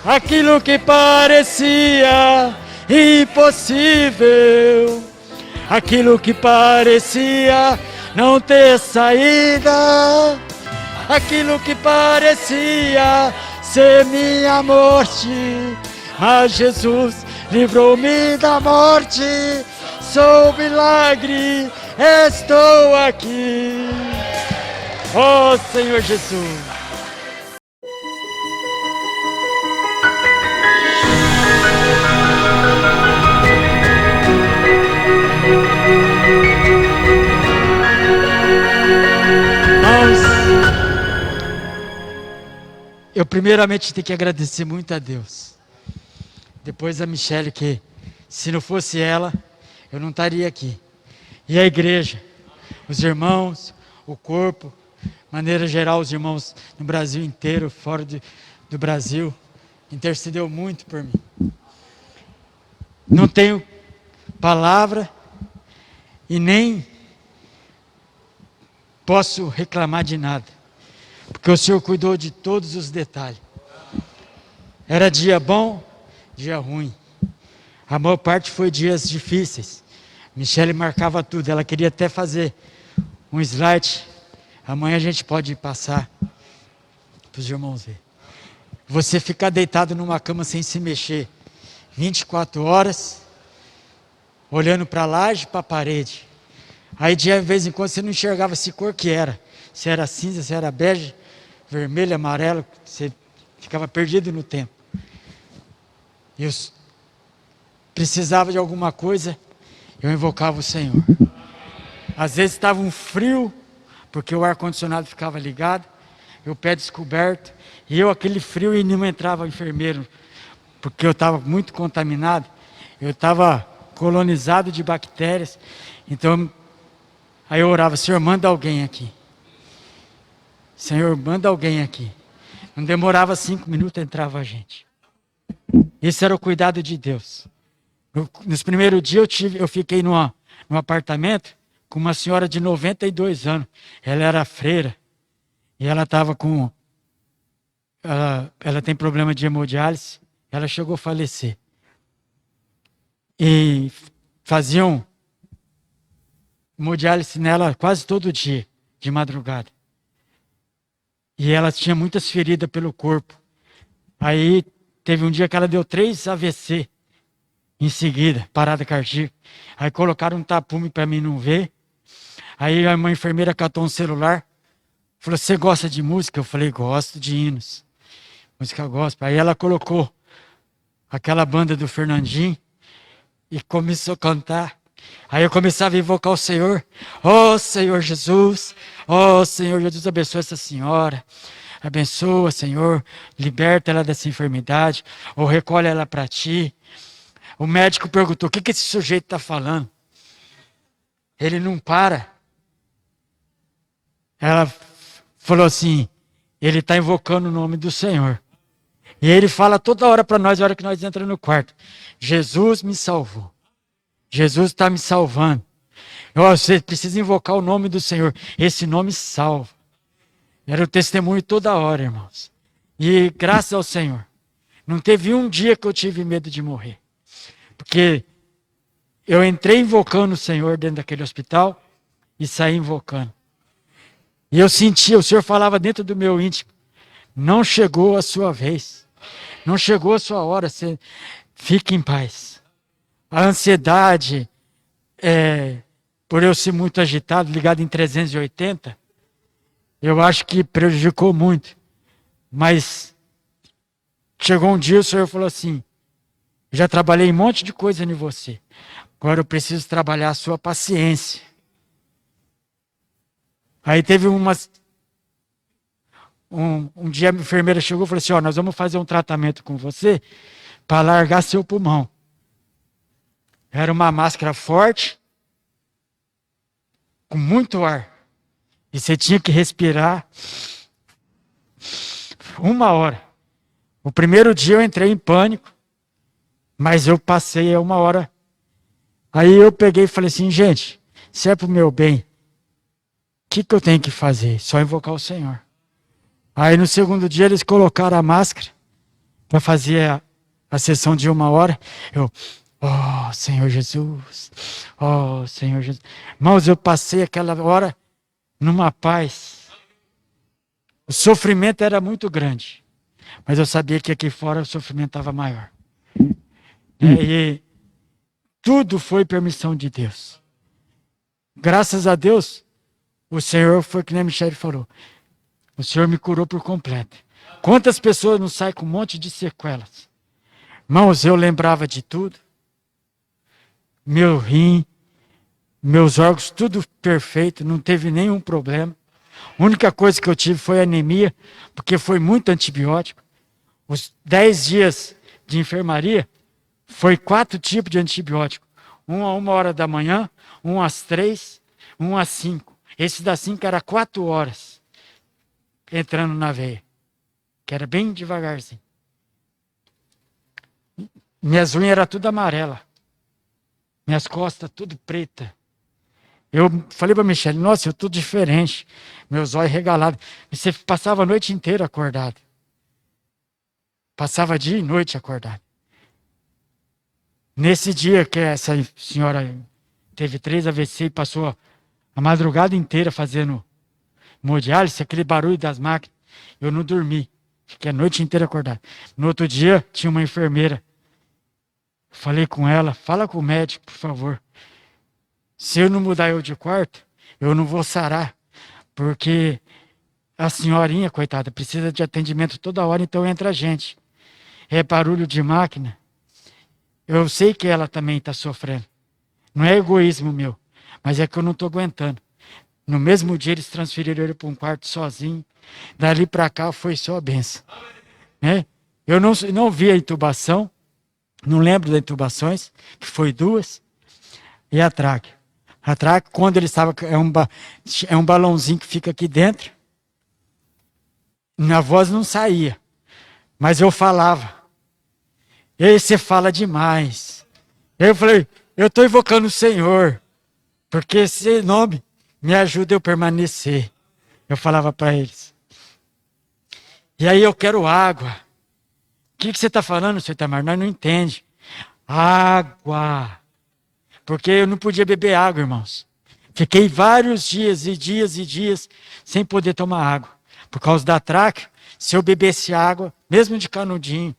Aquilo que parecia impossível, aquilo que parecia não ter saída, aquilo que parecia ser minha morte, mas Jesus livrou-me da morte. Sou milagre, estou aqui. Oh Senhor Jesus. Eu primeiramente tenho que agradecer muito a Deus. Depois a Michele, que se não fosse ela, eu não estaria aqui. E a igreja, os irmãos, o corpo, de maneira geral, os irmãos no Brasil inteiro, fora do Brasil, intercedeu muito por mim. Não tenho palavra e nem posso reclamar de nada, porque o Senhor cuidou de todos os detalhes. Era dia bom, dia ruim. A maior parte foi dias difíceis. Michele marcava tudo, ela queria até fazer um slide. Amanhã a gente pode passar para os irmãos verem. Você ficar deitado numa cama sem se mexer 24 horas, olhando para a laje e para a parede. Aí de vez em quando você não enxergava se cor que era. Se era cinza, se era bege, vermelho, amarelo. Você ficava perdido no tempo. E eu precisava de alguma coisa, eu invocava o Senhor. Às vezes estava um frio, porque o ar-condicionado ficava ligado, o pé descoberto, e eu aquele frio e não entrava enfermeiro, porque eu estava muito contaminado, eu estava colonizado de bactérias. Então, aí eu orava: Senhor, manda alguém aqui. Senhor, manda alguém aqui. Não demorava 5 minutos, entrava a gente. Esse era o cuidado de Deus. Nos primeiros dias eu fiquei num apartamento com uma senhora de 92 anos. Ela era freira. E ela estava com... Ela tem problema de hemodiálise. Ela chegou a falecer. E faziam hemodiálise nela quase todo dia, de madrugada. E ela tinha muitas feridas pelo corpo. Aí teve um dia que ela deu 3 AVC. Em seguida, parada cardíaca. Aí colocaram um tapume para mim não ver. Aí uma enfermeira catou um celular. Falou: você gosta de música? Eu falei: gosto de hinos. Música gospel. Aí ela colocou aquela banda do Fernandinho e começou a cantar. Aí eu começava a invocar o Senhor. Oh Senhor Jesus. Oh Senhor Jesus, abençoa essa senhora. Abençoa, Senhor. Liberta ela dessa enfermidade. Ou recolhe ela para ti. O médico perguntou: o que esse sujeito está falando? Ele não para. Ela falou assim: ele está invocando o nome do Senhor. E ele fala toda hora para nós, a hora que nós entramos no quarto: Jesus me salvou. Jesus está me salvando. Você precisa invocar o nome do Senhor. Esse nome salva. Era o testemunho toda hora, irmãos. E graças ao Senhor, não teve um dia que eu tive medo de morrer. Porque eu entrei invocando o Senhor dentro daquele hospital e saí invocando. E eu sentia, o Senhor falava dentro do meu íntimo: não chegou a sua vez. Não chegou a sua hora. Você fique em paz. A ansiedade, por eu ser muito agitado, ligado em 380, eu acho que prejudicou muito. Mas chegou um dia, o Senhor falou assim: já trabalhei um monte de coisa em você. Agora eu preciso trabalhar a sua paciência. Aí teve um dia a enfermeira chegou e falou assim: nós vamos fazer um tratamento com você para largar seu pulmão. Era uma máscara forte, com muito ar. E você tinha que respirar 1 hora. O primeiro dia eu entrei em pânico, mas eu passei 1 hora. Aí eu peguei e falei assim: gente, se é para o meu bem, o que eu tenho que fazer? Só invocar o Senhor. Aí no segundo dia eles colocaram a máscara para fazer a sessão de 1 hora, eu, oh Senhor Jesus, oh Senhor Jesus. Irmãos, eu passei aquela hora numa paz. O sofrimento era muito grande, mas eu sabia que aqui fora o sofrimento estava maior. E tudo foi permissão de Deus. Graças a Deus, o Senhor foi que nem a Michele falou. O Senhor me curou por completo. Quantas pessoas não saem com um monte de sequelas? Irmãos, eu lembrava de tudo. Meu rim, meus órgãos, tudo perfeito, não teve nenhum problema. A única coisa que eu tive foi anemia, porque foi muito antibiótico. Os 10 dias de enfermaria, foi 4 tipos de antibiótico. Um a 1 hora da manhã, um às 3, um às 5. Esse das 5 era 4 horas, entrando na veia, que era bem devagarzinho. Minhas unhas eram tudo amarela. Minhas costas tudo preta. Eu falei para a Michele, nossa, eu estou diferente. Meus olhos regalados. Você passava a noite inteira acordado. Passava dia e noite acordado. Nesse dia que essa senhora teve 3 AVC e passou a madrugada inteira fazendo hemodiálise, aquele barulho das máquinas, eu não dormi. Fiquei a noite inteira acordado. No outro dia, tinha uma enfermeira. Falei com ela, fala com o médico, por favor. Se eu não mudar eu de quarto, eu não vou sarar. Porque a senhorinha, coitada, precisa de atendimento toda hora, então entra gente. É barulho de máquina. Eu sei que ela também está sofrendo. Não é egoísmo meu, mas é que eu não estou aguentando. No mesmo dia eles transferiram ele para um quarto sozinho. Dali para cá foi só a benção. Né? Eu não vi a intubação, não lembro das intubações, que foi 2, e a tráquea. A tráquea, quando ele estava, é um balãozinho que fica aqui dentro. Minha voz não saía, mas eu falava. E você fala demais. Eu falei, eu estou invocando o Senhor, porque esse nome me ajuda eu permanecer. Eu falava para eles. E aí eu quero água. O que você está falando, senhor Itamar? Nós não entendemos. Água. Porque eu não podia beber água, irmãos. Fiquei vários dias e dias e dias sem poder tomar água. Por causa da tráquea, se eu bebesse água, mesmo de canudinho,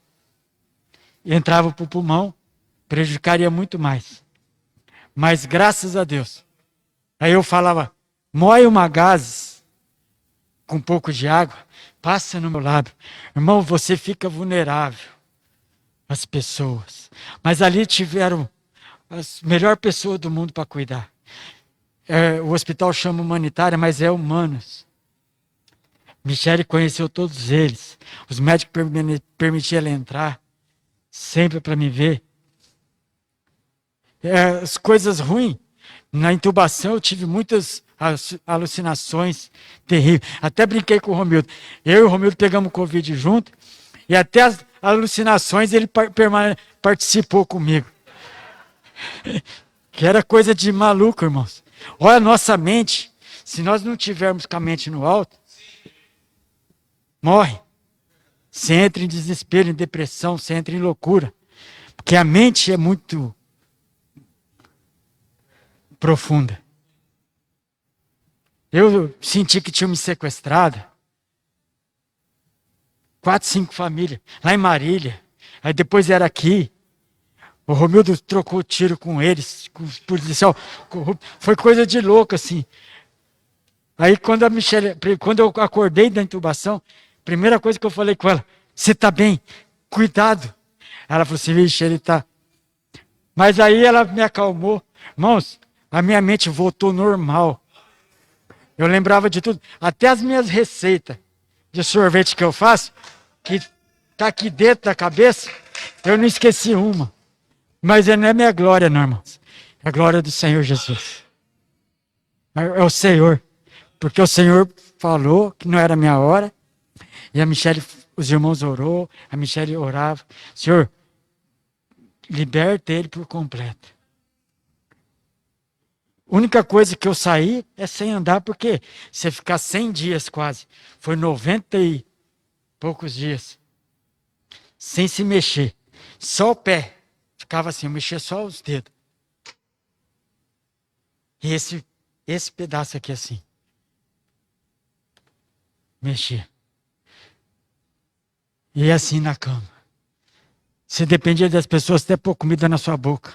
entrava para o pulmão, prejudicaria muito mais. Mas graças a Deus. Aí eu falava, moe uma gaze com um pouco de água, passa no meu lábio. Irmão, você fica vulnerável às pessoas. Mas ali tiveram as melhores pessoas do mundo para cuidar. O hospital chama humanitária, mas é humanos. Michele conheceu todos eles. Os médicos permitiam ela entrar, sempre para me ver. As coisas ruins. Na intubação eu tive muitas alucinações terríveis. Até brinquei com o Romildo. Eu e o Romildo pegamos Covid junto. E até as alucinações ele participou comigo. Que era coisa de maluco, irmãos. Olha a nossa mente. Se nós não tivermos com a mente no alto, morre. Você entra em desespero, em depressão, você entra em loucura. Porque a mente é muito profunda. Eu senti que tinha me sequestrado. 4, 5 famílias. Lá em Marília. Aí depois era aqui. O Romildo trocou tiro com eles, com o policial corrupto. Foi coisa de louco, assim. Aí quando eu acordei da intubação, primeira coisa que eu falei com ela, você está bem? Cuidado. Ela falou assim, vixe, ele está. Mas aí ela me acalmou. Irmãos, a minha mente voltou normal. Eu lembrava de tudo. Até as minhas receitas de sorvete que eu faço, que está aqui dentro da cabeça, eu não esqueci uma. Mas não é minha glória, não, irmãos. É a glória do Senhor Jesus. É o Senhor. Porque o Senhor falou que não era a minha hora. E a Michele, os irmãos orou, a Michele orava. Senhor, liberta ele por completo. A única coisa que eu saí é sem andar, porque você ficar 100 dias quase. Foi 90 e poucos dias. sem se mexer. Só o pé. Ficava assim, eu mexia só os dedos. E esse pedaço aqui assim. Mexia. E assim na cama. Se dependia das pessoas até pôr comida na sua boca.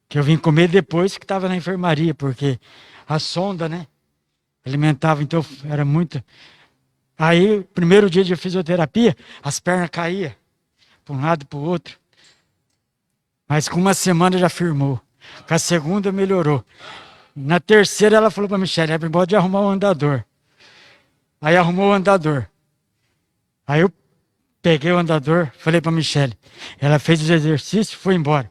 Que eu vim comer depois que estava na enfermaria, porque a sonda, né? Alimentava, então era muito. Aí, primeiro dia de fisioterapia, as pernas caíam, para um lado e para o outro. Mas com uma semana já firmou. Com a segunda melhorou. Na terceira ela falou para a Michele, pode arrumar um andador. Aí arrumou o andador. Aí eu peguei o andador, falei para a Michele. Ela fez os exercícios e foi embora.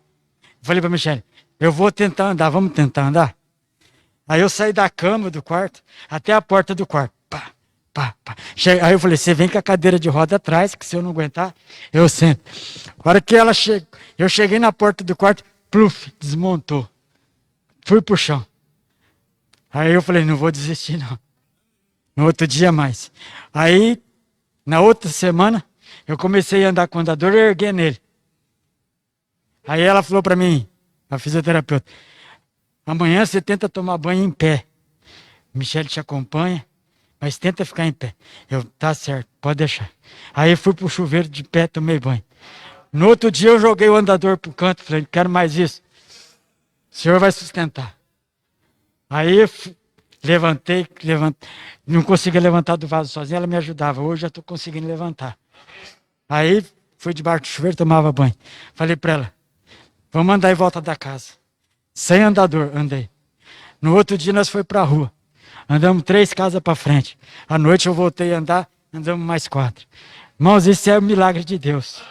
Falei para a Michele, eu vou tentar andar, vamos tentar andar? Aí eu saí da cama do quarto até a porta do quarto. Pá, pá, pá. Aí eu falei, você vem com a cadeira de roda atrás, que se eu não aguentar, eu sento. A hora que ela chegou, eu cheguei na porta do quarto, pluf, desmontou. Fui pro chão. Aí eu falei, não vou desistir não. No outro dia mais. Aí, na outra semana, eu comecei a andar com o andador e erguei nele. Aí ela falou para mim, a fisioterapeuta, amanhã você tenta tomar banho em pé. Michele te acompanha, mas tenta ficar em pé. Eu, tá certo, pode deixar. Aí fui pro chuveiro de pé, tomei banho. No outro dia eu joguei o andador pro canto, falei, não quero mais isso. O senhor vai sustentar. Aí levantei, não conseguia levantar do vaso sozinho, ela me ajudava. Hoje já estou conseguindo levantar. Aí fui debaixo do chuveiro, tomava banho. Falei para ela, vamos andar em volta da casa. Sem andador, andei. No outro dia nós fomos para a rua. Andamos 3 casas para frente. À noite eu voltei a andar, andamos mais 4. Irmãos, isso é um milagre de Deus.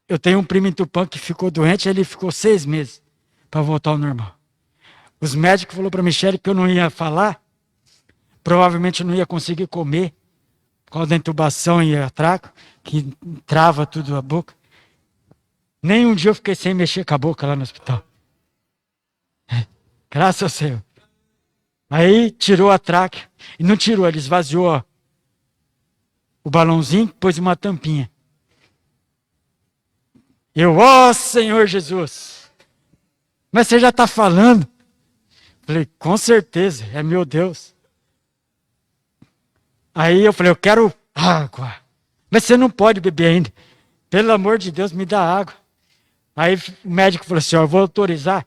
Eu tenho um primo em Tupã que ficou doente, ele ficou 6 meses para voltar ao normal. Os médicos falaram para a Michele que eu não ia falar, provavelmente eu não ia conseguir comer, por causa da intubação e atraco, que trava tudo a boca. Nem um dia eu fiquei sem mexer com a boca lá no hospital. Graças ao Senhor. Aí tirou a tráquea. E não tirou, ele esvaziou o balãozinho, pôs uma tampinha. Eu, ó Senhor Jesus. Mas você já está falando? Falei, com certeza, é meu Deus. Aí eu falei, eu quero água. Mas você não pode beber ainda. Pelo amor de Deus, me dá água. Aí o médico falou assim, ó, eu vou autorizar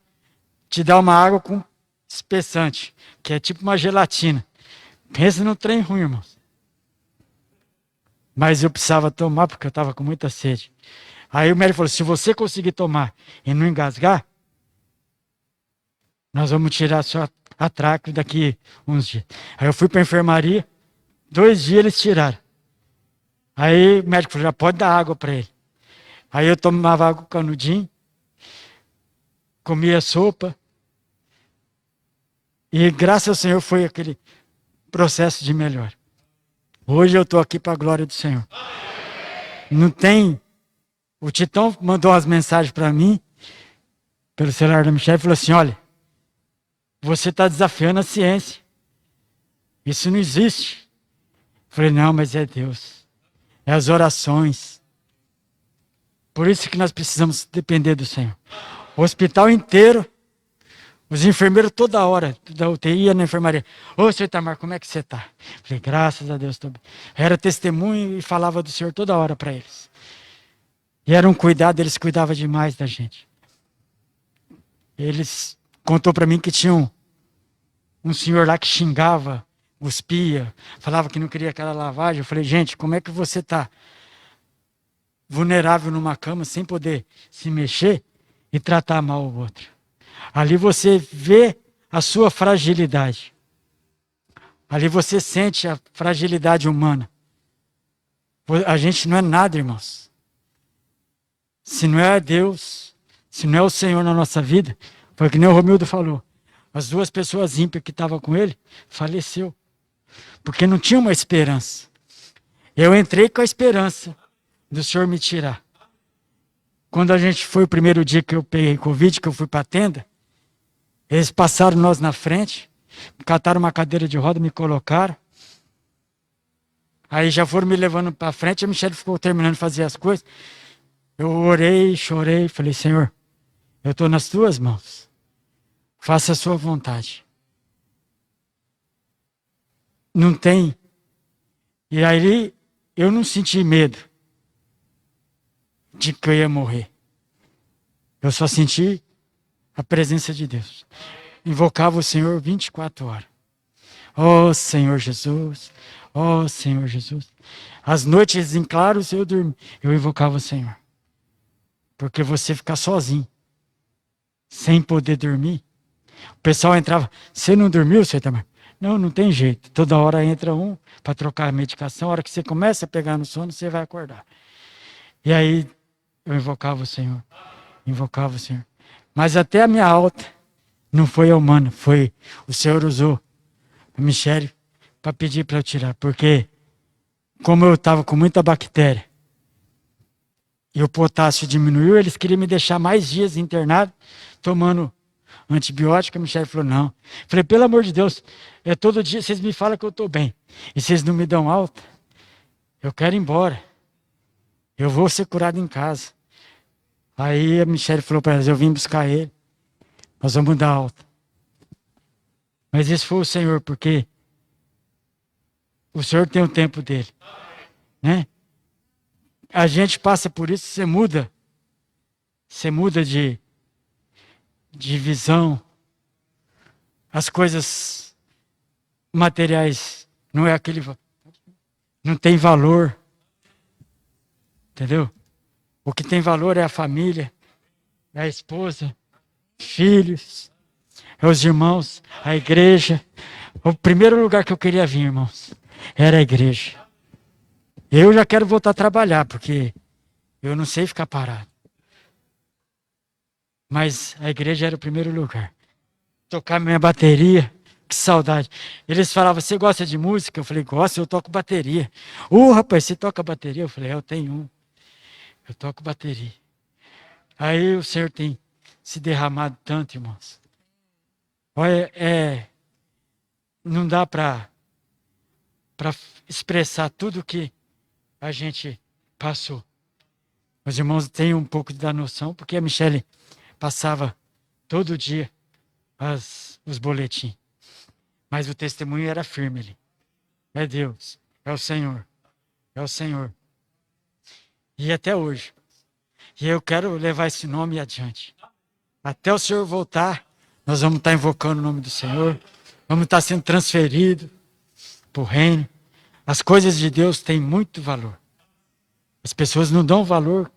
te dar uma água com espessante, que é tipo uma gelatina. Pensa no trem ruim, irmãos. Mas eu precisava tomar porque eu estava com muita sede. Aí o médico falou, se você conseguir tomar e não engasgar, nós vamos tirar sua atraco daqui uns dias. Aí eu fui para a enfermaria, 2 dias eles tiraram. Aí o médico falou, já pode dar água para ele. Aí eu tomava água com canudinho, comia sopa. E graças ao Senhor foi aquele processo de melhor. Hoje eu estou aqui para a glória do Senhor. Não tem... O Titão mandou umas mensagens para mim, pelo celular da Michele, e falou assim, olha, você está desafiando a ciência. Isso não existe. Eu falei, não, mas é Deus. É as orações. Por isso que nós precisamos depender do Senhor. O hospital inteiro, os enfermeiros toda hora, da UTI ia na enfermaria. Ô, senhor Itamar, como é que você está? Falei, graças a Deus, estou bem. Era testemunho e falava do Senhor toda hora para eles. E era um cuidado, eles cuidavam demais da gente. Eles contou para mim que tinha um senhor lá que xingava, cuspia, falava que não queria aquela lavagem. Eu falei, gente, como é que você está vulnerável numa cama, sem poder se mexer e tratar mal o outro? Ali você vê a sua fragilidade. Ali você sente a fragilidade humana. A gente não é nada, irmãos. Se não é Deus, se não é o Senhor na nossa vida, foi que nem o Romildo falou. As 2 pessoas ímpias que estavam com ele, faleceu. Porque não tinha uma esperança. Eu entrei com a esperança do Senhor me tirar. Quando a gente foi o primeiro dia que eu peguei Covid, que eu fui para a tenda, eles passaram nós na frente, cataram uma cadeira de roda, me colocaram. Aí já foram me levando para frente, a Michelle ficou terminando de fazer as coisas. Eu orei, chorei, falei, Senhor, eu estou nas tuas mãos. Faça a sua vontade. Não tem. E aí eu não senti medo de que eu ia morrer. Eu só senti a presença de Deus. Invocava o Senhor 24 horas. Oh Senhor Jesus, oh Senhor Jesus. As noites em claros eu dormi, eu invocava o Senhor. Porque você ficar sozinho, sem poder dormir. O pessoal entrava, você não dormiu, seu Itamar? Não, não tem jeito. Toda hora entra um para trocar a medicação. A hora que você começa a pegar no sono, você vai acordar. E aí eu invocava o Senhor. Invocava o Senhor. Mas até a minha alta não foi a humana, foi o Senhor usou a Michelle para pedir para eu tirar. Porque como eu estava com muita bactéria e o potássio diminuiu, eles queriam me deixar mais dias internado, tomando antibiótico. A Michelle falou, não. Falei, pelo amor de Deus, todo dia vocês me falam que eu estou bem. E vocês não me dão alta. Eu quero ir embora. Eu vou ser curado em casa. Aí a Michelle falou para elas, eu vim buscar ele. Nós vamos dar alta. Mas esse foi o Senhor, porque o Senhor tem o tempo dele. Né? A gente passa por isso, você muda. Você muda de visão. As coisas materiais não é aquele, não tem valor. Entendeu? O que tem valor é a família, é a esposa, filhos, é os irmãos, a igreja. O primeiro lugar que eu queria vir, irmãos, era a igreja. Eu já quero voltar a trabalhar, porque eu não sei ficar parado. Mas a igreja era o primeiro lugar. Tocar minha bateria, que saudade. Eles falavam, você gosta de música? Eu falei, gosto, eu toco bateria. Rapaz, você toca bateria? Eu falei, eu tenho um. Eu toco bateria. Aí o Senhor tem se derramado tanto, irmãos. Olha, não dá para expressar tudo que a gente passou. Os irmãos têm um pouco da noção, porque a Michelle passava todo dia os boletins. Mas o testemunho era firme ali. É Deus, é o Senhor, é o Senhor. E até hoje. E eu quero levar esse nome adiante. Até o Senhor voltar, nós vamos estar invocando o nome do Senhor. Vamos estar sendo transferidos para o reino. As coisas de Deus têm muito valor. As pessoas não dão valor,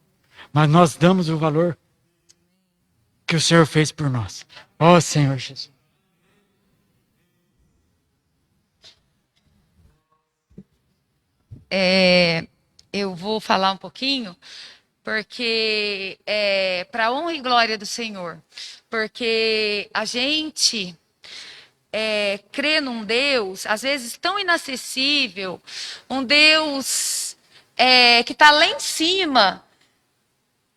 mas nós damos o valor que o Senhor fez por nós. Ó Senhor Jesus. Eu vou falar um pouquinho, porque é para a honra e glória do Senhor. Porque a gente crê num Deus, às vezes tão inacessível, um Deus que está lá em cima.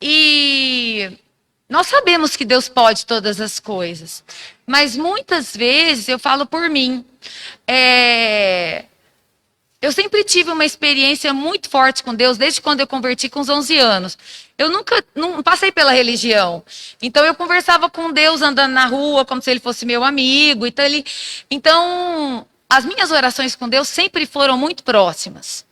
E nós sabemos que Deus pode todas as coisas, mas muitas vezes, eu falo por mim, eu sempre tive uma experiência muito forte com Deus, desde quando eu converti com os 11 anos. Eu não passei pela religião. Então, eu conversava com Deus andando na rua, como se ele fosse meu amigo. Então, as minhas orações com Deus sempre foram muito próximas.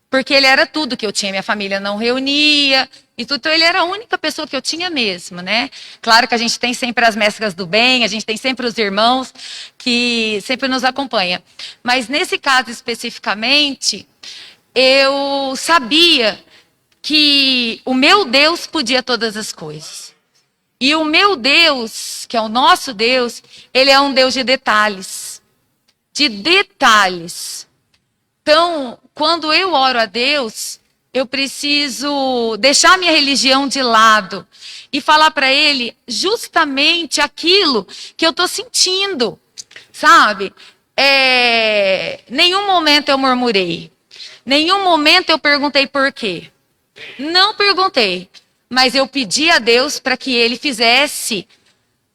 Porque ele era tudo que eu tinha, minha família não reunia, e tudo, então ele era a única pessoa que eu tinha mesmo, né? Claro que a gente tem sempre as mesclas do bem, a gente tem sempre os irmãos que sempre nos acompanham. Mas nesse caso especificamente, eu sabia que o meu Deus podia todas as coisas. E o meu Deus, que é o nosso Deus, ele é um Deus de detalhes. De detalhes. Então, quando eu oro a Deus, eu preciso deixar minha religião de lado e falar para Ele justamente aquilo que eu estou sentindo, sabe? Nenhum momento eu murmurei, nenhum momento eu perguntei por quê. Não perguntei, mas eu pedi a Deus para que Ele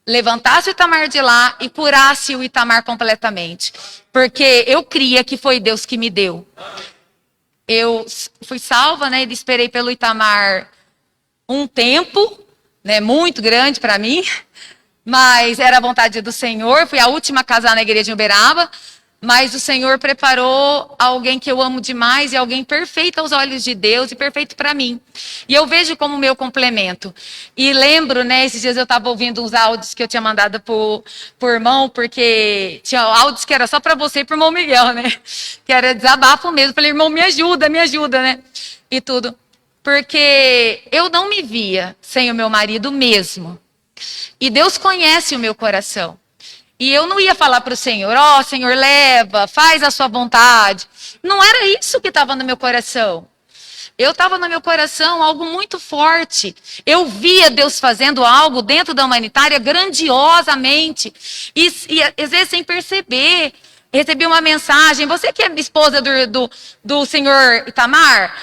levantasse o Itamar de lá e curasse o Itamar completamente. Porque eu cria que foi Deus que me deu. eu fui salva, né? E esperei pelo Itamar um tempo, né? Muito grande para mim, mas era a vontade do Senhor. Fui a última a casar na igreja de Uberaba, mas o Senhor preparou alguém que eu amo demais e alguém perfeito aos olhos de Deus e perfeito para mim. E eu vejo como meu complemento. E lembro, né, esses dias eu estava ouvindo uns áudios que eu tinha mandado por irmão, porque tinha áudios que era só para você e para o irmão Miguel, né? Que era desabafo mesmo. Falei, irmão, me ajuda, né? E tudo. Porque eu não me via sem o meu marido mesmo. E Deus conhece o meu coração. E eu não ia falar para o Senhor, ó, Senhor, leva, faz a sua vontade. Não era isso que estava no meu coração. Eu estava no meu coração algo muito forte. Eu via Deus fazendo algo dentro da humanitária grandiosamente. E às vezes sem perceber. Recebi uma mensagem, você que é esposa do senhor Itamar,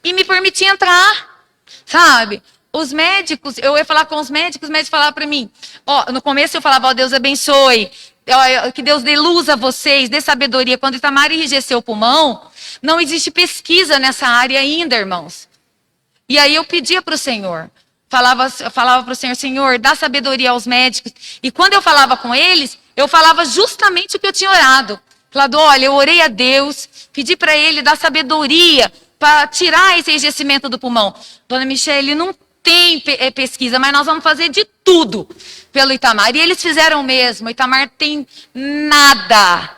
e me permitia entrar, sabe? Os médicos, eu ia falar com os médicos falavam para mim, ó, no começo eu falava, ó, Deus abençoe, ó, que Deus dê luz a vocês, dê sabedoria. Quando Itamar enrijeceu o pulmão, não existe pesquisa nessa área ainda, irmãos. E aí eu pedia para o Senhor, falava para o Senhor, Senhor, dá sabedoria aos médicos. E quando eu falava com eles, eu falava justamente o que eu tinha orado. Falando, olha, eu orei a Deus, pedi para ele dar sabedoria para tirar esse enrijecimento do pulmão. Dona Michele, não tem pesquisa, mas nós vamos fazer de tudo pelo Itamar. E eles fizeram o mesmo. O Itamar tem nada.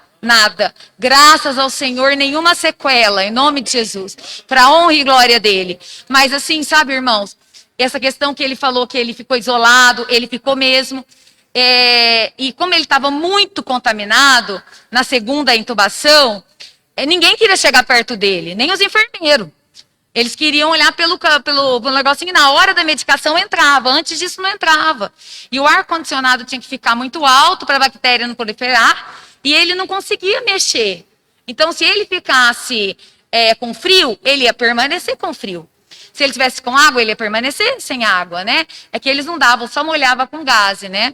Graças ao Senhor, nenhuma sequela, em nome de Jesus. Para a honra e glória dele. Mas assim, sabe, irmãos, essa questão que ele falou que ele ficou isolado, ele ficou mesmo. E como ele estava muito contaminado na segunda intubação, ninguém queria chegar perto dele, nem os enfermeiros. Eles queriam olhar pelo negocinho, na hora da medicação entrava, antes disso não entrava. E o ar-condicionado tinha que ficar muito alto para a bactéria não proliferar, e ele não conseguia mexer. Então, se ele ficasse com frio, ele ia permanecer com frio. Se ele tivesse com água, ele ia permanecer sem água, né? É que eles não davam, só molhava com gás, né?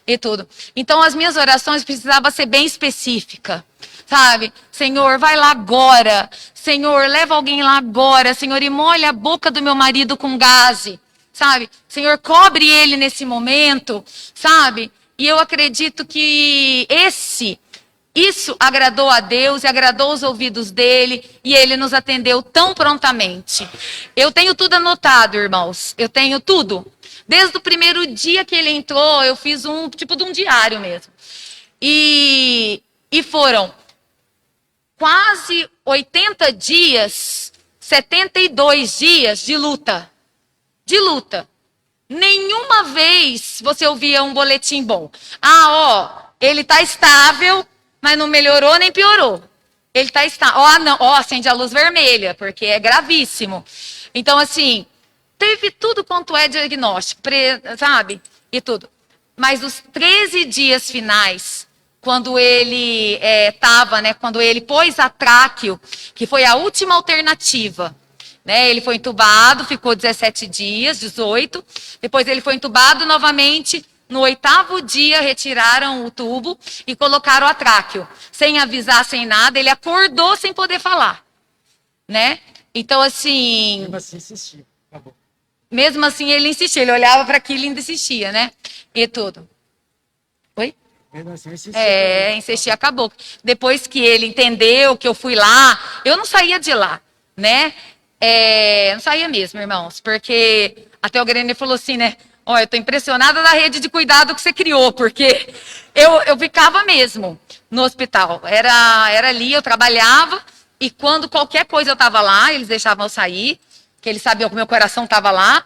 E tudo. Então, as minhas orações precisavam ser bem específicas. Sabe? Senhor, vai lá agora. Senhor, leva alguém lá agora. Senhor, e molha a boca do meu marido com gaze. Sabe? Senhor, cobre ele nesse momento. Sabe? E eu acredito que isso agradou a Deus e agradou os ouvidos dele. E ele nos atendeu tão prontamente. Eu tenho tudo anotado, irmãos. Eu tenho tudo. Desde o primeiro dia que ele entrou, eu fiz um tipo de um diário mesmo. E foram quase 80 dias, 72 dias de luta. De luta. Nenhuma vez você ouvia um boletim bom. Ah, ó, ele está estável, mas não melhorou nem piorou. Ele está estável. Ó, não, ó, acende a luz vermelha, porque é gravíssimo. Então, assim, teve tudo quanto é diagnóstico, sabe? E tudo. Mas os 13 dias finais, quando ele né, quando ele pôs a tráqueo, que foi a última alternativa, né? Ele foi entubado, ficou 17 dias, 18. Depois ele foi entubado novamente. No 8º dia, retiraram o tubo e colocaram a tráqueo. Sem avisar, sem nada, ele acordou sem poder falar, né? Então, assim... Mesmo assim, insistia. Acabou. Mesmo assim, ele insistia. Ele olhava para aquilo e ainda insistia, né? E tudo. Oi? Mesmo assim, insistia. Insistia, acabou. Depois que ele entendeu que eu fui lá, eu não saía de lá, né? Não saía mesmo, irmãos. Porque até o Grêmio falou assim, né? Ó, eu tô impressionada da rede de cuidado que você criou, porque eu ficava mesmo no hospital. Era ali, eu trabalhava, e quando qualquer coisa eu estava lá, eles deixavam eu sair, que eles sabiam que o meu coração estava lá.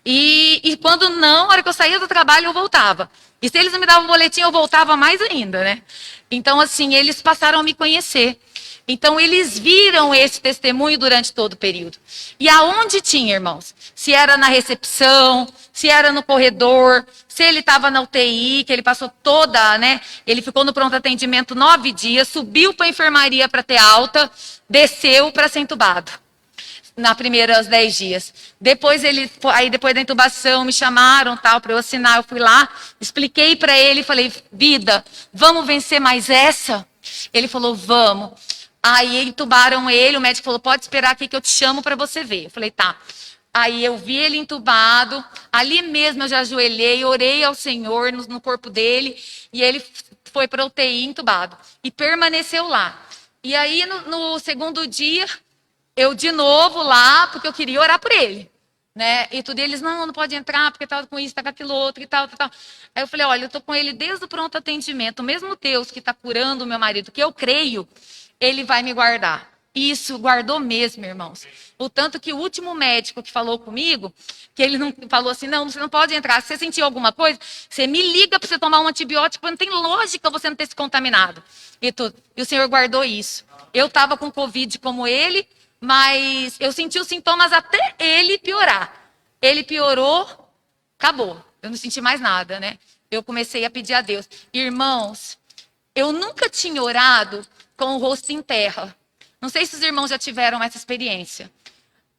E quando não, na hora que eu saía do trabalho, eu voltava. E se eles não me davam um boletim, eu voltava mais ainda, né? Então, assim, eles passaram a me conhecer. Então, eles viram esse testemunho durante todo o período. E aonde tinha, irmãos? Se era na recepção, se era no corredor, se ele estava na UTI, que ele passou toda, né? Ele ficou no pronto atendimento 9 dias, subiu para a enfermaria para ter alta, desceu para ser entubado. Na primeiros 10 dias. Depois depois da intubação, me chamaram tal para eu assinar. Eu fui lá, expliquei para ele, falei, vida, vamos vencer mais essa? Ele falou, vamos. Aí entubaram ele, o médico falou, pode esperar aqui que eu te chamo para você ver. Eu falei, tá. Aí eu vi ele entubado, ali mesmo eu já ajoelhei, orei ao Senhor no corpo dele, e ele foi para UTI entubado. E permaneceu lá. E aí no segundo dia, eu de novo lá, porque eu queria orar por ele. Né? E tudo, e eles, não pode entrar, porque tá com isso, tá com aquilo outro e tal, tal. Aí eu falei, olha, eu tô com ele desde o pronto atendimento, o mesmo Deus que tá curando o meu marido, que eu creio, ele vai me guardar. Isso, guardou mesmo, irmãos. O tanto que o último médico que falou comigo, que ele não falou assim, não, você não pode entrar. Se você sentir alguma coisa, você me liga para você tomar um antibiótico, porque não tem lógica você não ter se contaminado. E o Senhor guardou isso. Eu estava com Covid como ele, mas eu senti os sintomas até ele piorar. Ele piorou, acabou. Eu não senti mais nada, né? Eu comecei a pedir a Deus. Irmãos, eu nunca tinha orado com o rosto em terra. Não sei se os irmãos já tiveram essa experiência.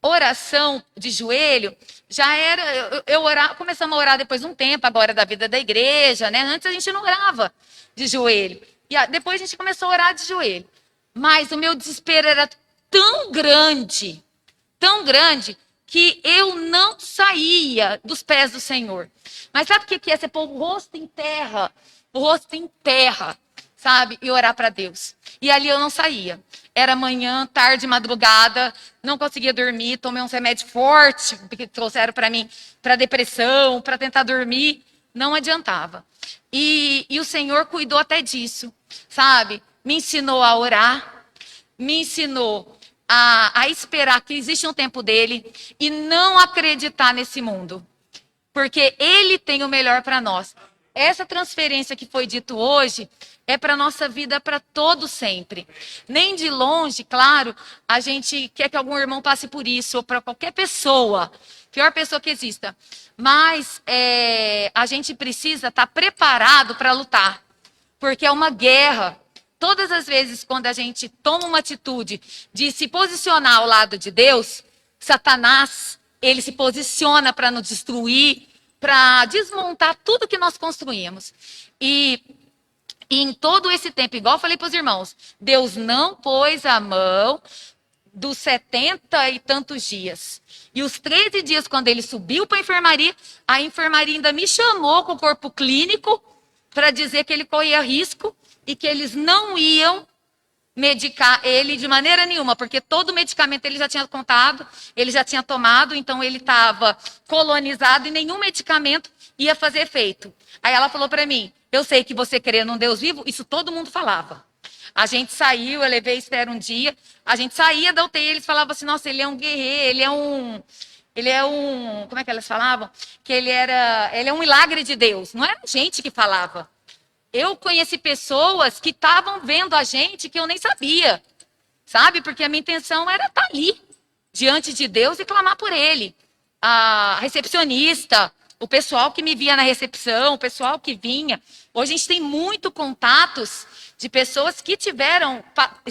Oração de joelho já era. Começamos a orar depois de um tempo, agora da vida da igreja, né? Antes a gente não orava de joelho. E depois a gente começou a orar de joelho. Mas o meu desespero era tão grande, que eu não saía dos pés do Senhor. Mas sabe o que é? Você pôr o rosto em terra, sabe? E orar para Deus. E ali eu não saía. Era manhã, tarde, madrugada, não conseguia dormir, tomei um remédio forte que trouxeram para mim, para depressão, para tentar dormir, não adiantava. E o Senhor cuidou até disso, sabe? Me ensinou a orar, me ensinou a esperar que existe um tempo dele e não acreditar nesse mundo. Porque ele tem o melhor para nós. Essa transferência que foi dito hoje é para a nossa vida para todo sempre. Nem de longe, claro, a gente quer que algum irmão passe por isso, ou para qualquer pessoa, pior pessoa que exista. Mas a gente precisa estar preparado para lutar, porque é uma guerra. Todas as vezes quando a gente toma uma atitude de se posicionar ao lado de Deus, Satanás, ele se posiciona para nos destruir, para desmontar tudo que nós construímos. E em todo esse tempo, igual eu falei para os irmãos, Deus não pôs a mão dos 70 e tantos dias. E os 13 dias, quando ele subiu para a enfermaria ainda me chamou com o corpo clínico para dizer que ele corria risco e que eles não iam medicar ele de maneira nenhuma, porque todo medicamento ele já tinha contado, ele já tinha tomado, então ele estava colonizado e nenhum medicamento ia fazer efeito. Aí ela falou para mim, eu sei que você crê num Deus vivo, isso todo mundo falava. A gente saiu, eu levei a Esther um dia, a gente saía da UTI, eles falavam assim, nossa, ele é um guerreiro, ele é um, como é que elas falavam? Que ele é um milagre de Deus. Não era gente que falava. Eu conheci pessoas que estavam vendo a gente que eu nem sabia, sabe? Porque a minha intenção era estar ali, diante de Deus e clamar por Ele. A recepcionista, o pessoal que me via na recepção, o pessoal que vinha. Hoje a gente tem muito contatos de pessoas que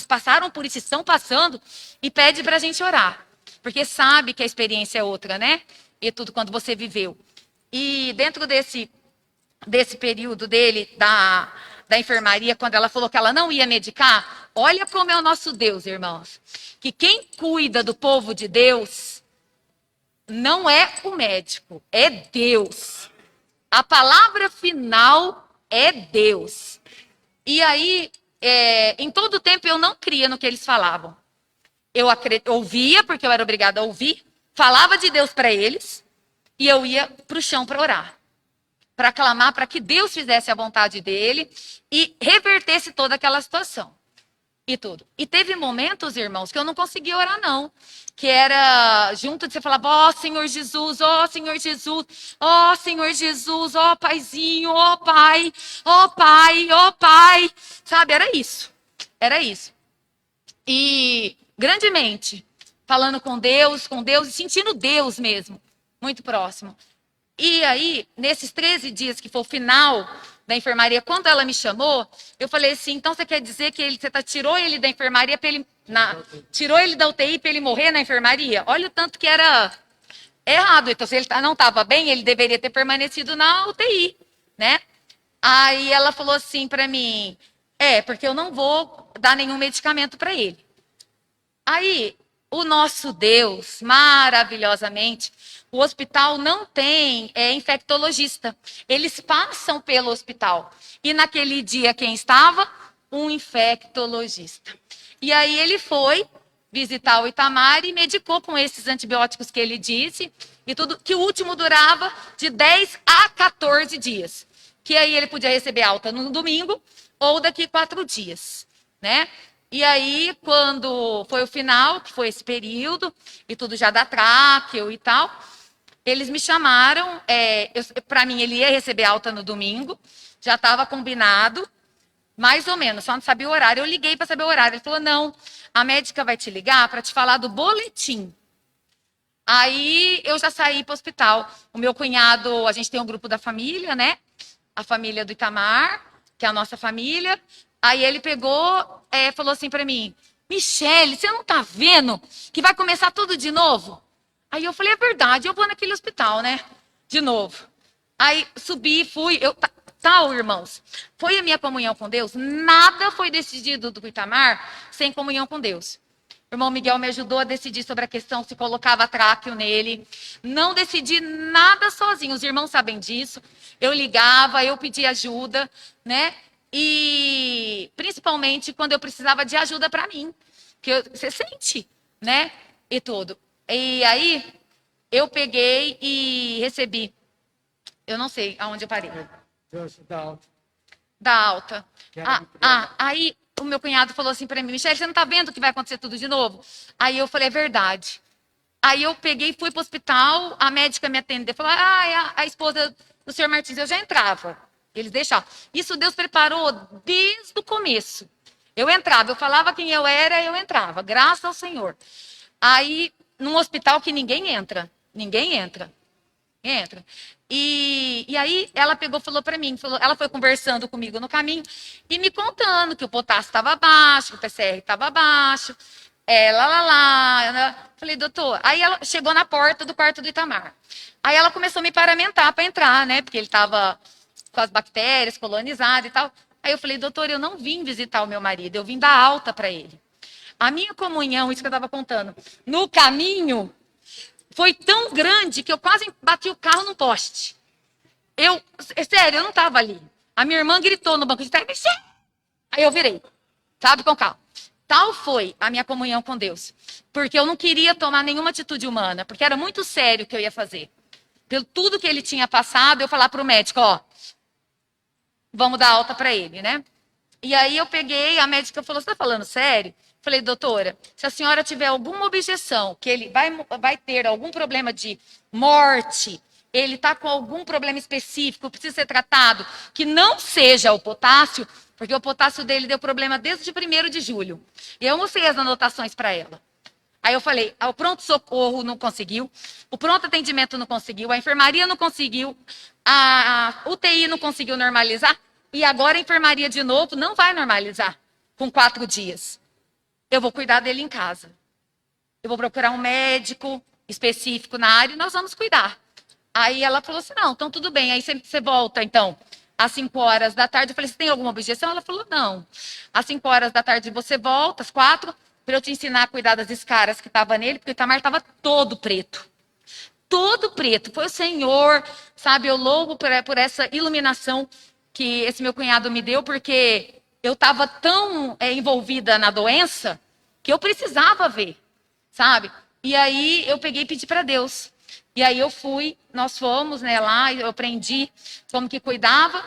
passaram por isso, estão passando e pede para a gente orar. Porque sabe que a experiência é outra, né? E tudo quando você viveu. E dentro desse período dele, da enfermaria, quando ela falou que ela não ia medicar, olha como é o nosso Deus, irmãos. Que quem cuida do povo de Deus não é o médico, é Deus. A palavra final é Deus. E aí, em todo o tempo, eu não cria no que eles falavam. Eu ouvia, porque eu era obrigada a ouvir, falava de Deus para eles, e eu ia para o chão para orar. Para clamar para que Deus fizesse a vontade dele e revertesse toda aquela situação. E tudo. E teve momentos, irmãos, que eu não conseguia orar, não. Que era junto de você falar, ó Senhor Jesus, ó Senhor Jesus, ó Senhor Jesus, ó Paizinho, ó Pai, ó Pai, ó Pai. Sabe, era isso. Era isso. E grandemente, falando com Deus e sentindo Deus mesmo, muito próximo. E aí, nesses 13 dias que foi o final da enfermaria, quando ela me chamou, eu falei assim, então você quer dizer que você tirou ele da enfermaria, tirou ele da UTI para ele morrer na enfermaria? Olha o tanto que era errado. Então, se ele não estava bem, ele deveria ter permanecido na UTI, né? Aí ela falou assim para mim, Porque eu não vou dar nenhum medicamento para ele. Aí, o nosso Deus, maravilhosamente, o hospital não tem infectologista. Eles passam pelo hospital. E naquele dia, quem estava? Um infectologista. E aí ele foi visitar o Itamar e medicou com esses antibióticos que ele disse, e tudo, que o último durava de 10 a 14 dias. Que aí ele podia receber alta no domingo ou daqui 4 dias, né? E aí, quando foi o final, que foi esse período, e tudo já da tráqueo e tal, eles me chamaram, para mim ele ia receber alta no domingo, já estava combinado, mais ou menos, só não sabia o horário. Eu liguei para saber o horário. Ele falou: não, a médica vai te ligar para te falar do boletim. Aí eu já saí para o hospital. O meu cunhado, a gente tem um grupo da família, né? A família do Itamar, que é a nossa família. Aí ele pegou, falou assim para mim: Michele, você não tá vendo que vai começar tudo de novo? Aí eu falei: é verdade, eu vou naquele hospital, né? De novo. Aí subi, fui, tal, irmãos, foi a minha comunhão com Deus. Nada foi decidido do Itamar sem comunhão com Deus. O irmão Miguel me ajudou a decidir sobre a questão se colocava tráqueo nele. Não decidi nada sozinho, os irmãos sabem disso. Eu ligava, eu pedia ajuda, né? E principalmente quando eu precisava de ajuda para mim, que você sente, né? E tudo. E aí eu peguei e recebi. Eu não sei aonde eu parei. Da alta. Aí o meu cunhado falou assim para mim: Michele, você não tá vendo que vai acontecer tudo de novo? Aí eu falei: é verdade. Aí eu peguei, fui para o hospital, a médica me atendeu, falou: é a esposa do senhor Martins. Eu já entrava. Eles deixavam. Isso Deus preparou desde o começo. Eu entrava, eu falava quem eu era, eu entrava, graças ao Senhor. Aí, num hospital que ninguém entra. Ninguém entra. Entra. E aí ela pegou, falou para mim, ela foi conversando comigo no caminho e me contando que o potássio estava baixo, que o PCR estava baixo, Falei: doutor. Aí ela chegou na porta do quarto do Itamar. Aí ela começou a me paramentar para entrar, né? Porque ele estava com as bactérias colonizadas e tal. Aí eu falei: doutor, eu não vim visitar o meu marido, eu vim dar alta para ele. A minha comunhão, isso que eu estava contando, no caminho foi tão grande que eu quase bati o carro num poste. Sério, eu não estava ali. A minha irmã gritou no banco de trás: Michele! Aí eu virei, sabe, com o carro. Tal foi a minha comunhão com Deus. Porque eu não queria tomar nenhuma atitude humana, porque era muito sério o que eu ia fazer. Pelo tudo que ele tinha passado, eu falar para o médico: ó, vamos dar alta para ele, né? E aí eu peguei, a médica falou: você está falando sério? Falei: doutora, se a senhora tiver alguma objeção, que ele vai ter algum problema de morte, ele está com algum problema específico, precisa ser tratado, que não seja o potássio, porque o potássio dele deu problema desde 1º de julho. E eu mostrei as anotações para ela. Aí eu falei: o pronto-socorro não conseguiu, o pronto-atendimento não conseguiu, a enfermaria não conseguiu, a UTI não conseguiu normalizar, e agora a enfermaria de novo não vai normalizar com 4 dias. Eu vou cuidar dele em casa. Eu vou procurar um médico específico na área e nós vamos cuidar. Aí ela falou assim: não, então tudo bem. Aí você volta, então, às 5 horas da tarde. Eu falei: você tem alguma objeção? Ela falou: não. Às 5 horas da tarde você volta, às 4, para eu te ensinar a cuidar das escaras que estavam nele, porque o Itamar estava todo preto. Todo preto. Foi o Senhor, sabe? Eu louvo por essa iluminação que esse meu cunhado me deu, porque eu estava tão envolvida na doença que eu precisava ver, sabe? E aí eu peguei e pedi para Deus. E aí nós fomos, né, lá, eu aprendi como que cuidava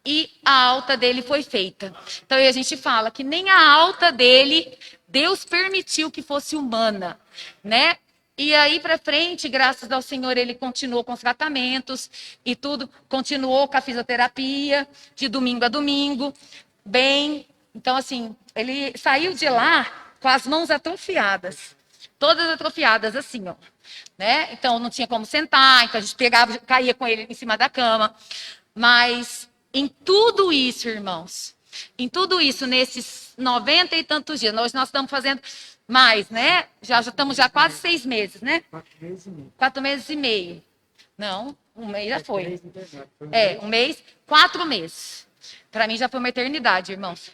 e a alta dele foi feita. Então aí a gente fala que nem a alta dele, Deus permitiu que fosse humana, né? E aí para frente, graças ao Senhor, ele continuou com os tratamentos e tudo, continuou com a fisioterapia de domingo a domingo, bem. Então assim, ele saiu de lá com as mãos atrofiadas, todas atrofiadas assim, ó, né? Então não tinha como sentar, então a gente pegava, caía com ele em cima da cama. Mas em tudo isso, irmãos, em tudo isso, nesses 90 e tantos dias, nós estamos fazendo mais, né? Já estamos quase 6 meses, né? 4 meses e meio. Não, um mês já foi. Um mês, 4 meses. Para mim já foi uma eternidade, irmãos.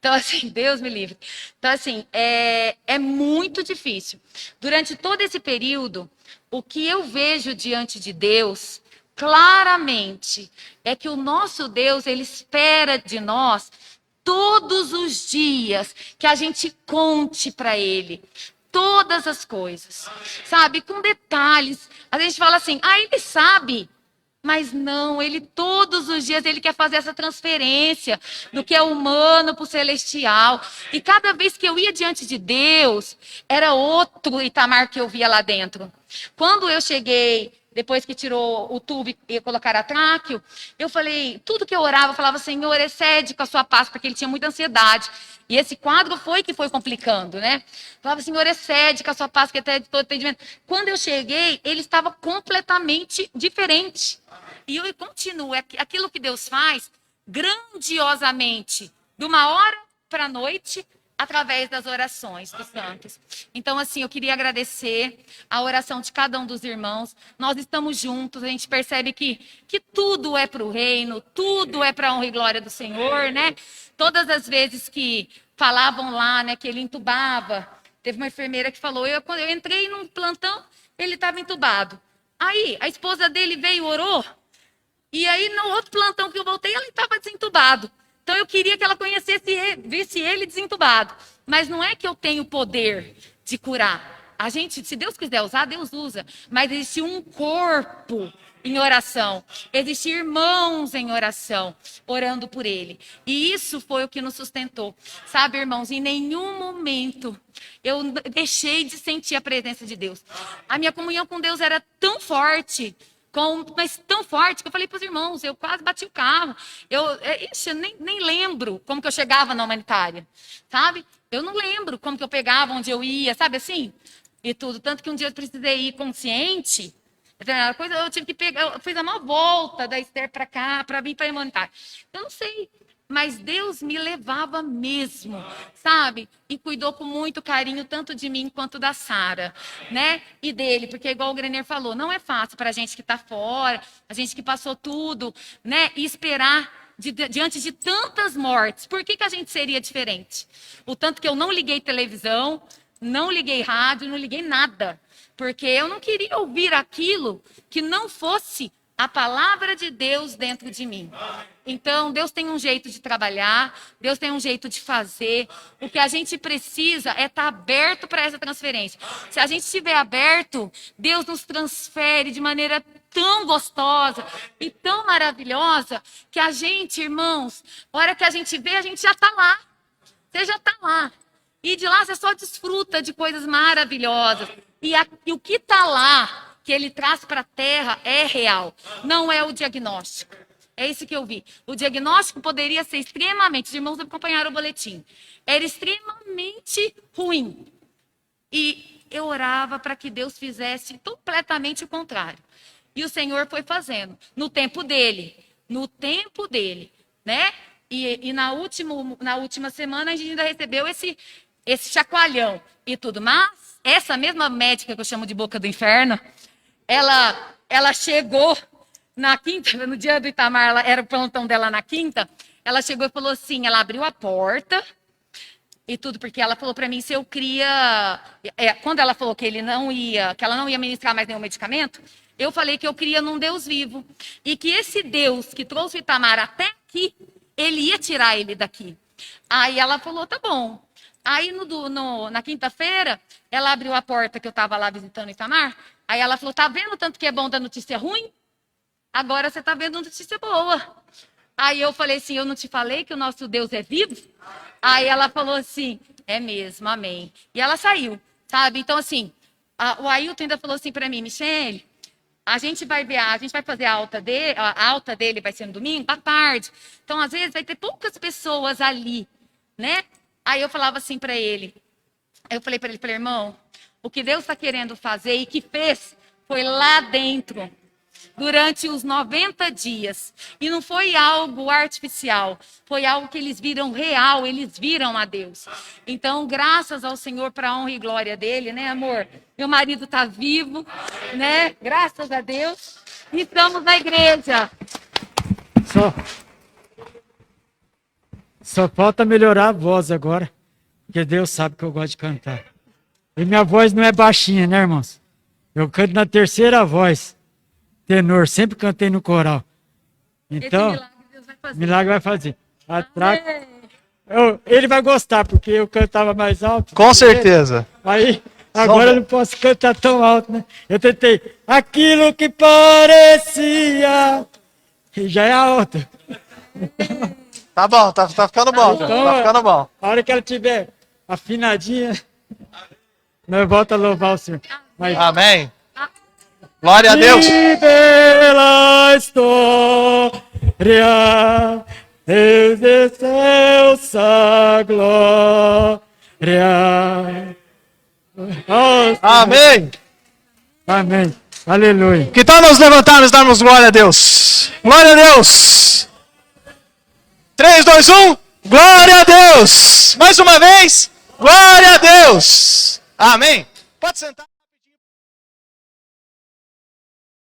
Então, assim, Deus me livre. Então, assim, é muito difícil. Durante todo esse período, o que eu vejo diante de Deus, claramente, é que o nosso Deus, ele espera de nós todos os dias que a gente conte para ele todas as coisas, sabe? Com detalhes. A gente fala assim, ele sabe. Mas não, ele todos os dias ele quer fazer essa transferência do que é humano para o celestial. E cada vez que eu ia diante de Deus, era outro Itamar que eu via lá dentro. Quando eu cheguei, depois que tirou o tubo e colocaram a tráqueo, eu falei, tudo que eu orava, eu falava, Senhor, excede com a sua paz, porque ele tinha muita ansiedade. E esse quadro foi que foi complicando, né? Falava, Senhor, excede com a sua paz, que até de todo entendimento. Quando eu cheguei, ele estava completamente diferente. E eu continuo, aquilo que Deus faz grandiosamente, de uma hora para a noite, através das orações dos santos. Então, assim, eu queria agradecer a oração de cada um dos irmãos. Nós estamos juntos, a gente percebe que tudo é para o reino, tudo é para a honra e glória do Senhor, né? Todas as vezes que falavam lá, né, que ele entubava, teve uma enfermeira que falou, quando eu entrei num plantão, ele estava entubado. Aí, a esposa dele veio, orou, e aí no outro plantão que eu voltei, ele estava desentubado. Então eu queria que ela conhecesse ele, visse ele desentubado. Mas não é que eu tenho poder de curar. A gente, se Deus quiser usar, Deus usa. Mas existe um corpo em oração. Existem irmãos em oração, orando por ele. E isso foi o que nos sustentou. Sabe, irmãos, em nenhum momento eu deixei de sentir a presença de Deus. A minha comunhão com Deus era tão forte, mas tão forte, que eu falei para os irmãos, eu quase bati o carro. Eu nem lembro como que eu chegava na humanitária, sabe? Eu não lembro como que eu pegava, onde eu ia, sabe assim? E tudo. Tanto que um dia eu precisei ir consciente, determinada coisa, eu tive que pegar, eu fiz uma volta da Esther para cá, para vir para a humanitária. Eu não sei, mas Deus me levava mesmo, sabe? E cuidou com muito carinho, tanto de mim quanto da Sara, né? E dele, porque igual o Grenier falou, não é fácil para a gente que está fora, a gente que passou tudo, né? E esperar diante de tantas mortes. Por que a gente seria diferente? O tanto que eu não liguei televisão, não liguei rádio, não liguei nada. Porque eu não queria ouvir aquilo que não fosse a palavra de Deus dentro de mim. Então, Deus tem um jeito de trabalhar, Deus tem um jeito de fazer. O que a gente precisa é estar aberto para essa transferência. Se a gente estiver aberto, Deus nos transfere de maneira tão gostosa e tão maravilhosa que a gente, irmãos, a hora que a gente vê, a gente já está lá. Você já está lá. E de lá você só desfruta de coisas maravilhosas. E o que está lá, que ele traz para a terra, é real. Não é o diagnóstico. É isso que eu vi. O diagnóstico poderia ser extremamente... Os irmãos acompanharam o boletim. Era extremamente ruim. E eu orava para que Deus fizesse completamente o contrário. E o Senhor foi fazendo. No tempo dele. No tempo dele. Né? E na última semana a gente ainda recebeu esse chacoalhão e tudo. Mas essa mesma médica que eu chamo de boca do inferno, ela chegou na quinta, no dia do Itamar, era o plantão dela na quinta, ela chegou e falou assim, ela abriu a porta e tudo, porque ela falou para mim se eu queria... quando ela falou que que ela não ia ministrar mais nenhum medicamento, eu falei que eu queria num Deus vivo. E que esse Deus que trouxe o Itamar até aqui, ele ia tirar ele daqui. Aí ela falou, tá bom. Aí na quinta-feira, ela abriu a porta que eu estava lá visitando o Itamar. Aí ela falou, tá vendo tanto que é bom da notícia ruim? Agora você tá vendo notícia boa. Aí eu falei assim, eu não te falei que o nosso Deus é vivo? Aí ela falou assim, é mesmo, amém. E ela saiu, sabe? Então assim, o Ailton ainda falou assim para mim, Michele, a gente vai fazer a alta dele vai ser no domingo, à tarde. Então às vezes vai ter poucas pessoas ali, né? Aí eu falava assim para ele, eu falei para ele, irmão, o que Deus está querendo fazer e que fez foi lá dentro, durante os 90 dias. E não foi algo artificial, foi algo que eles viram real, eles viram a Deus. Então, graças ao Senhor, para a honra e glória dele, né, amor? Meu marido está vivo, né? Graças a Deus. E estamos na igreja. Só. Só falta melhorar a voz agora, porque Deus sabe que eu gosto de cantar. E minha voz não é baixinha, né, irmãos? Eu canto na terceira voz, tenor, sempre cantei no coral. Então, Esse milagre Deus vai fazer. milagre vai fazer. Amém. Ele vai gostar, porque eu cantava mais alto. Com certeza. Aí, agora eu não posso cantar tão alto, né? Eu tentei, aquilo que parecia, e já é alto. Tá bom, tá ficando bom. Então, Tá ficando bom. A hora que ela tiver afinadinha, nós volta a louvar o Senhor. Mas, Amém. Glória a Deus. que bela história, Deus desceu essa glória. Amém. Amém. Aleluia. Que tal nós levantarmos e darmos glória a Deus? Glória a Deus. 3, 2, 1. Glória a Deus. Mais uma vez. Glória a Deus. Amém. Pode sentar.